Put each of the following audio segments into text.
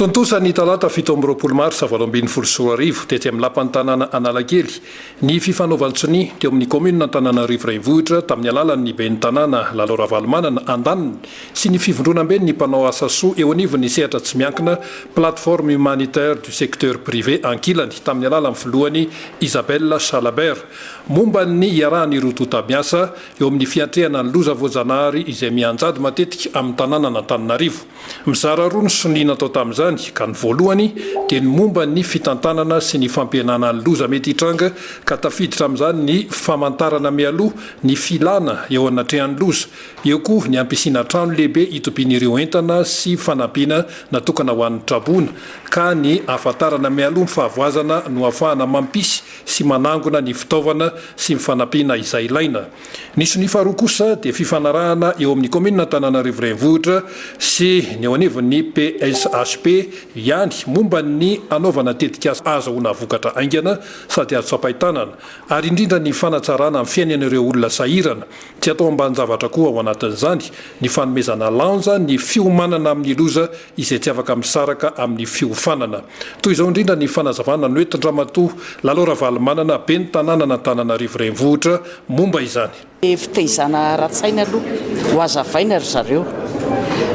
Tontosany talata 7 mars 2024 tetsy amin'ny lapan'ny tanàna Analakely ny fifanaovantsony teo amin'ny komuna Antananarivo renivohitra tamin'ny alalan'ny ben'ny tanàna Lalora Valomanana andaniny sy ny fivondronam-be ny mpanao asa soa eo anivon'ny sehatra tsy miankina plateforme humanitaire du secteur privé ankilany tamin'ny alalan'ny filohany Isabelle Salabert momba ny iarahany roa totabiasa eo amin'ny fiantrehana ny loza voajanahary izay mianjady matetika amin'ny tanàna Antananarivo. Mizara roa ny sonina atao tamin'izany ka ny voalohany dia ny momba ny fitantanana sy ny fampihenana ny loza mety hitranga ka tafiditra amin'izany ny famantarana mialoha ny filana eo anatrehan'ny loza, eo koa ny ampisiana trano lehibe itopin'ireo entana sy fanampiana natokana ho an'ny trabona ka ny ahafantarana mialoha ny fahavoazana no ahafahana mampisy sy manangona ny fitaovana sy ny fanampiana izay ilaina. Nisy ny faharoa kosa dia fifanarahana eo amin'ny komuna Antananarivo renivohitra sy ny eo anivon'ny PSHP ihany momba ny anaovana tetika azahoana vokatra aingana sady azo tsapahitanana ary indrindra ny fanatsarana amin'ny fiainan'ireo olona sahirana, tsy atao ambany zavatra koa ao anatin'izany ny fanomezana lanja ny fiomanana amin'ny loza izay tsy afaka misaraka amin'ny fiofanana. Toy izao indrindra ny fanazavana ny oetindramatoa Lalora Valomanana ben'ny tanàna Antananarivo renivohitra momba izany. Fitaizana ratsaina aloha ho azavaina ry zareo.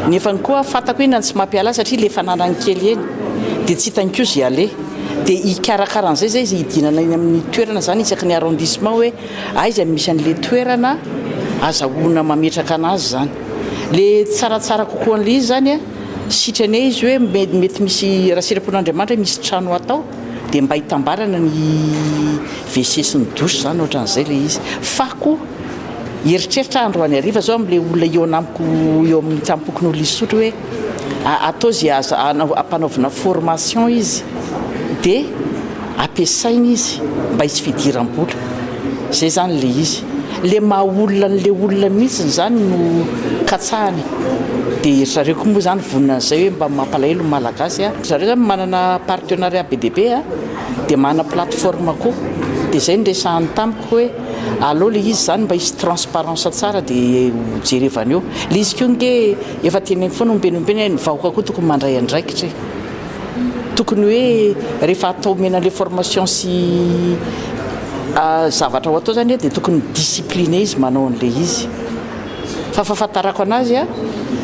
Nefa koa fatako hoe tsy mampiala satria le fananany kely eny dia tsy hitany koa zay ale dia hikarakaran'izay zay izy hidinana eny amin'ny toerana zany isaky ny arrondissement hoe aiza misy an'le toerana azahoana mametraka anazy zany. Le tsaratsara kokoa an'le izy zany a sitrany izy hoe mety misy raha siram-pon'Andriamanitra misy trano atao dia mba hitambarana ny WC sy ny douche zany ohatran'izay le izy. Fako eritreritra androany ariva zao amin'le olona eo anamiko eo amin'ny tampokon'olona isotro hoe atao zay ampanaovina formation izy dia ampiasaina izy mba hisy fidiram-bola. Zay zany le izy. Le maha olona n'le olona mihitsy zany no katsahany. Dia zareo koa moa zany vonina an'izay hoe mba mampalahelo malagasy a. Zareo zany manana partenariat BDB a dia manana plateforme koa. Dia zay nresahany tamiko hoe allo le izy zany mba hisy transparence tsara dia jerevana eo. Le izy koa nge efa teneny foana ombenombeny ny vahoaka koa tokony mandray andraikitra. Tokony hoe rehefa atao mena le formation sy zavatra ho atao zany dia tokony discipliné izy manao an'le izy. Fa fahafantarako anazy a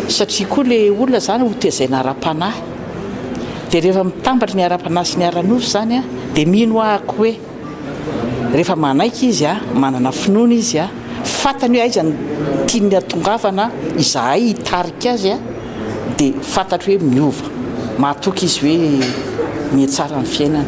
satria koa le olona zany ho tezaina ara-panahy dia rehefa mitambatra ny ara-panahy sy ny ara-nofo zany a dia mino ahako hoe rehefa manaiky izy a manana finoana izy a fantany hoe aiza ny tiany atongavana izahay hitarika azy a dia fantatry hoe miova mahatoky izy hoe mihatsara ny fiainana.